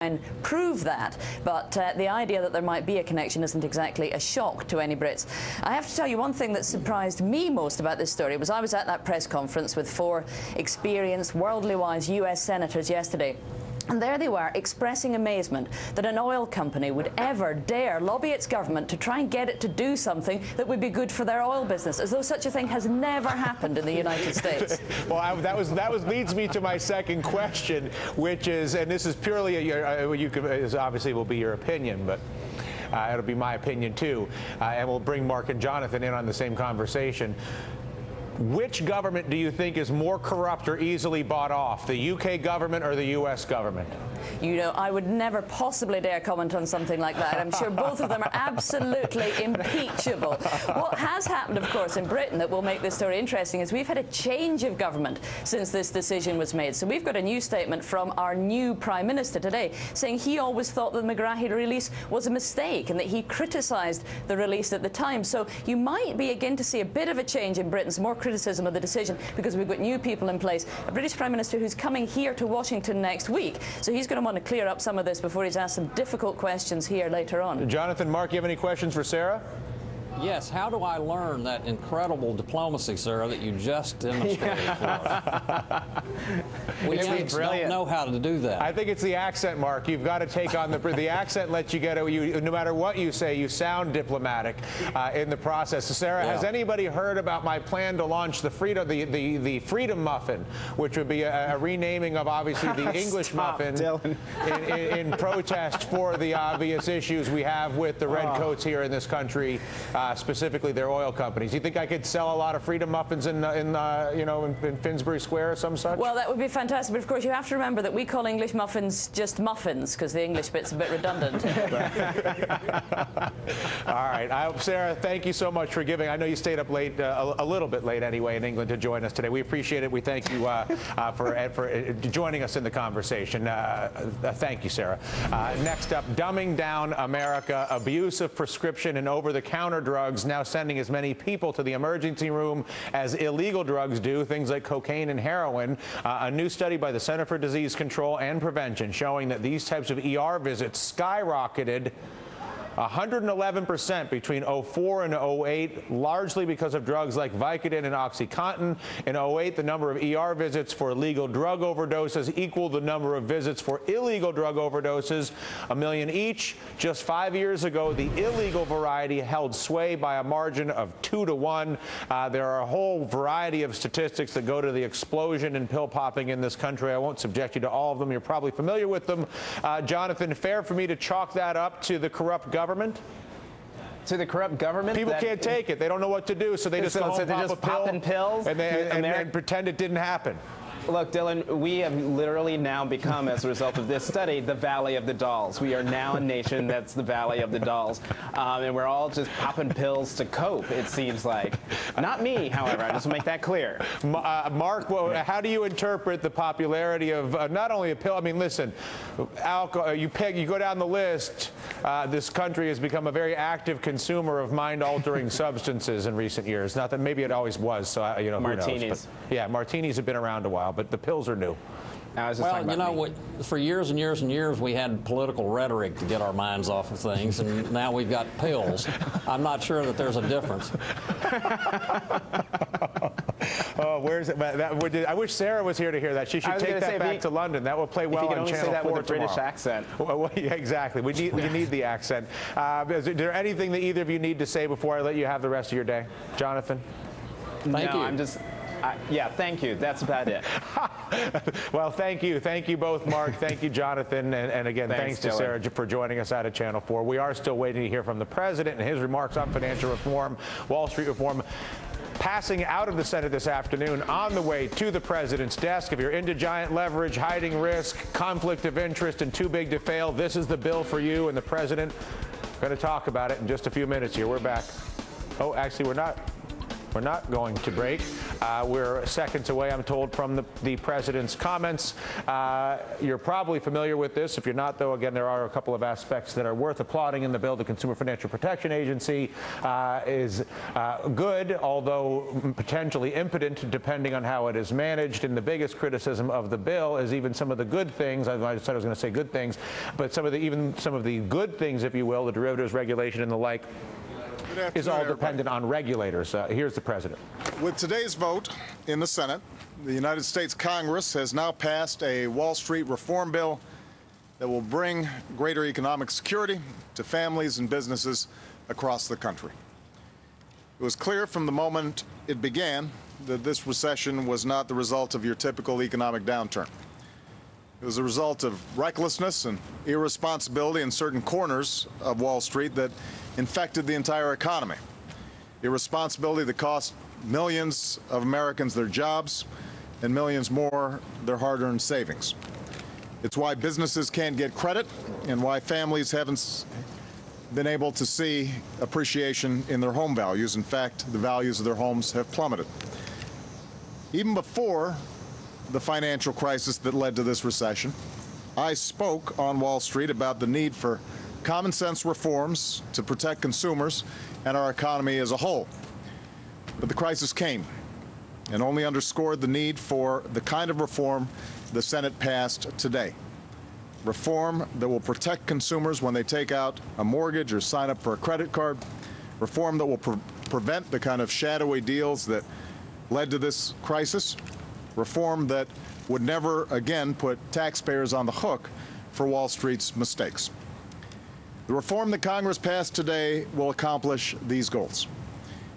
and prove that, but the idea that there might be a connection isn't exactly a shock to any Brits. I have to tell you one thing that surprised me most about this story was I was at that press conference with 4 experienced, worldly wise US senators yesterday. And there they were, expressing amazement that an oil company would ever dare lobby its government to try and get it to do something that would be good for their oil business, as though such a thing has never happened in the United States. Well, that leads me to my second question, which is, and this is purely obviously will be your opinion, but it'll be my opinion too, and we'll bring Mark and Jonathan in on the same conversation. Which government do you think is more corrupt or easily bought off, the UK government or the US government? You know, I would never possibly dare comment on something like that. I'm sure both of them are absolutely impeachable. What has happened, of course, in Britain that will make this story interesting is we've had a change of government since this decision was made. So we've got a new statement from our new Prime Minister today saying he always thought that the McGrahy release was a mistake and that he criticised the release at the time. So you might begin to see a bit of a change in Britain, some more criticism of the decision, because we've got new people in place. A British Prime Minister who's coming here to Washington next week. So he's going to want to clear up some of this before he's asked some difficult questions here later on. Jonathan, Mark, you have any questions for Sarah? Yes. How do I learn that incredible diplomacy, Sarah, that you just demonstrated for us? We just don't know how to do that. I think it's the accent, Mark. You've got to take on the accent lets you get it. No matter what you say, you sound diplomatic in the process. So Sarah, has anybody heard about my plan to launch the Freedom Muffin, which would be a renaming of obviously the English muffin in protest for the obvious issues we have with the redcoats here in this country? Specifically their oil companies. Do you think I could sell a lot of Freedom Muffins in Finsbury Square or some such? Well, that would be fantastic. But of course, you have to remember that we call English muffins just muffins because the English bit's a bit redundant. All right, Sarah, thank you so much for giving. I know you stayed up late, a little bit late anyway, in England to join us today. We appreciate it. We thank you for joining us in the conversation. Thank you, Sarah. Next up, dumbing down America, abuse of prescription and over-the-counter drugs now sending as many people to the emergency room as illegal drugs do, things like cocaine and heroin. A new study by the Center for Disease Control and Prevention showing that these types of ER visits skyrocketed 111% between 2004 and 2008, largely because of drugs like Vicodin and OxyContin. In 2008, the number of ER visits for illegal drug overdoses equaled the number of visits for illegal drug overdoses, 1 million each. Just 5 years ago, the illegal variety held sway by a margin of 2 to 1. There are a whole variety of statistics that go to the explosion in pill popping in this country. I won't subject you to all of them. You're probably familiar with them. Jonathan, fair for me to chalk that up to the corrupt government? To the corrupt government? People can't take it. They don't know what to do, so they just go home, popping pills and pretend it didn't happen. Look, Dylan, we have literally now become, as a result of this study, the Valley of the Dolls. We are now a nation that's the Valley of the Dolls. And we're all just popping pills to cope, it seems like. Not me, however. I just want to make that clear. Mark, how do you interpret the popularity of not only a pill? I mean, listen, alcohol, you go down the list. This country has become a very active consumer of mind-altering substances in recent years. Not that maybe it always was, so martinis. Who knows, but, yeah, martinis have been around a while, but the pills are new. Well, for years and years and years, we had political rhetoric to get our minds off of things, and now we've got pills. I'm not sure that there's a difference. Oh, where's it? I wish Sarah was here to hear that. She should take that back to London. That will play well on Channel 4 tomorrow. If you can only say that with a British accent. Well, yeah, exactly. We need the accent. Is there anything that either of you need to say before I let you have the rest of your day? Jonathan? Thank you. I'm just... yeah, thank you. That's about it. Well, thank you. Thank you both, Mark. Thank you, Jonathan. And again, thanks to Sarah for joining us out of Channel 4. We are still waiting to hear from the president and his remarks on financial reform, Wall Street reform. Passing out of the Senate this afternoon on the way to the president's desk. If you're into giant leverage, hiding risk, conflict of interest, and too big to fail, this is the bill for you. And the president going to talk about it in just a few minutes here. We're back. Oh, actually, we're not. We're not going to break. We're seconds away, I'm told, from the president's comments. You're probably familiar with this. If you're not, though, again, there are a couple of aspects that are worth applauding in the bill. The Consumer Financial Protection Agency is good, although potentially impotent, depending on how it is managed. And the biggest criticism of the bill is even some of the good things. I said I was going to say good things, but even some of the good things, if you will, the derivatives regulation and the like, is all dependent on regulators. Here's the president. With today's vote in the Senate, the United States Congress has now passed a Wall Street reform bill that will bring greater economic security to families and businesses across the country. It was clear from the moment it began that this recession was not the result of your typical economic downturn. It was a result of recklessness and irresponsibility in certain corners of Wall Street that infected the entire economy. Irresponsibility that cost millions of Americans their jobs and millions more their hard-earned savings. It's why businesses can't get credit and why families haven't been able to see appreciation in their home values. In fact, the values of their homes have plummeted. Even before the financial crisis that led to this recession, I spoke on Wall Street about the need for common sense reforms to protect consumers and our economy as a whole. But the crisis came and only underscored the need for the kind of reform the Senate passed today. Reform that will protect consumers when they take out a mortgage or sign up for a credit card. Reform that will prevent the kind of shadowy deals that led to this crisis. Reform that would never again put taxpayers on the hook for Wall Street's mistakes. The reform that Congress passed today will accomplish these goals.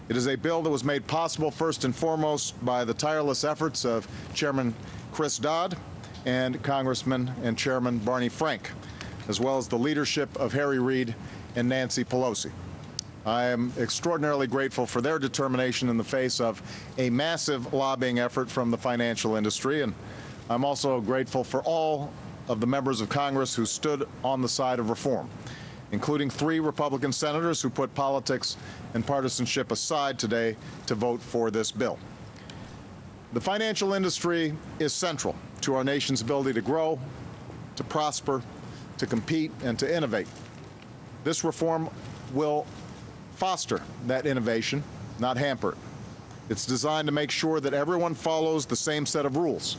It is a bill that was made possible first and foremost by the tireless efforts of Chairman Chris Dodd and Congressman and Chairman Barney Frank, as well as the leadership of Harry Reid and Nancy Pelosi. I am extraordinarily grateful for their determination in the face of a massive lobbying effort from the financial industry, and I'm also grateful for all of the members of Congress who stood on the side of reform, including 3 Republican senators who put politics and partisanship aside today to vote for this bill. The financial industry is central to our nation's ability to grow, to prosper, to compete, and to innovate. This reform will foster that innovation, not hamper it. It's designed to make sure that everyone follows the same set of rules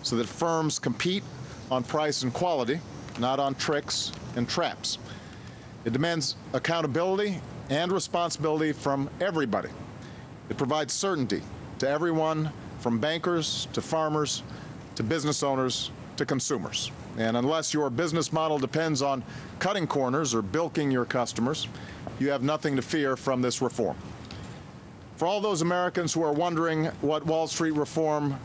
so that firms compete on price and quality, not on tricks and traps. It demands accountability and responsibility from everybody. It provides certainty to everyone, from bankers to farmers to business owners to consumers. And unless your business model depends on cutting corners or bilking your customers, you have nothing to fear from this reform. For all those Americans who are wondering what Wall Street reform means,